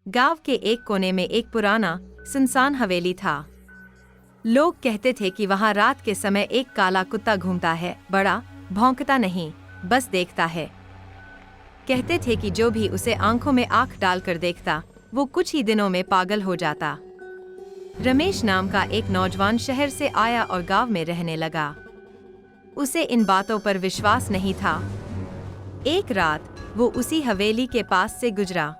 गांव के एक कोने में एक पुराना सुनसान हवेली था। लोग कहते थे कि वहां रात के समय एक काला कुत्ता घूमता है, बड़ा, भौंकता नहीं, बस देखता है। कहते थे कि जो भी उसे आंखों में आंख डालकर देखता, वो कुछ ही दिनों में पागल हो जाता। रमेश नाम का एक नौजवान शहर से आया और गांव में रहने लगा। उसे इन बातों पर विश्वास नहीं था। एक रात वो उसी हवेली के पास से गुजरा।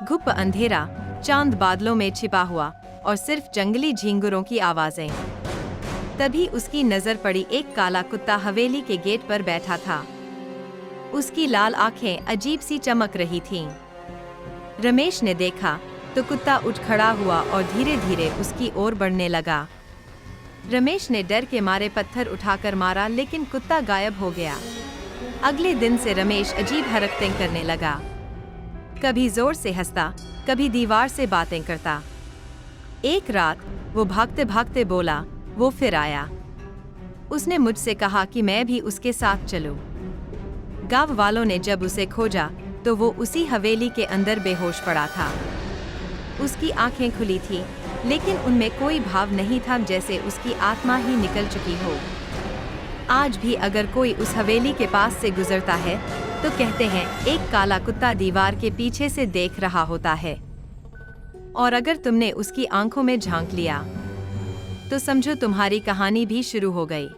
घुप अंधेरा, चांद बादलों में छिपा हुआ और सिर्फ जंगली झींगुरों की आवाजें। तभी उसकी नजर पड़ी एक काला कुत्ता हवेली के गेट पर बैठा था। उसकी लाल आंखें अजीब सी चमक रही थीं। रमेश ने देखा तो कुत्ता उठ खड़ा हुआ और धीरे धीरे उसकी ओर बढ़ने लगा। रमेश ने डर के मारे पत्थर उठाकर मारा, लेकिन कुत्ता गायब हो गया। अगले दिन से रमेश अजीब हरकतें करने लगा। कभी जोर से हंसता, कभी दीवार से बातें करता। एक रात वो भागते भागते बोला, वो फिर आया। उसने मुझसे कहा कि मैं भी उसके साथ चलूं। गांव वालों ने जब उसे खोजा तो वो उसी हवेली के अंदर बेहोश पड़ा था। उसकी आंखें खुली थीं, लेकिन उनमें कोई भाव नहीं था, जैसे उसकी आत्मा ही निकल चुकी हो। आज भी अगर कोई उस हवेली के पास से गुजरता है तो कहते हैं एक काला कुत्ता दीवार के पीछे से देख रहा होता है। और अगर तुमने उसकी आंखों में झांक लिया तो समझो तुम्हारी कहानी भी शुरू हो गई।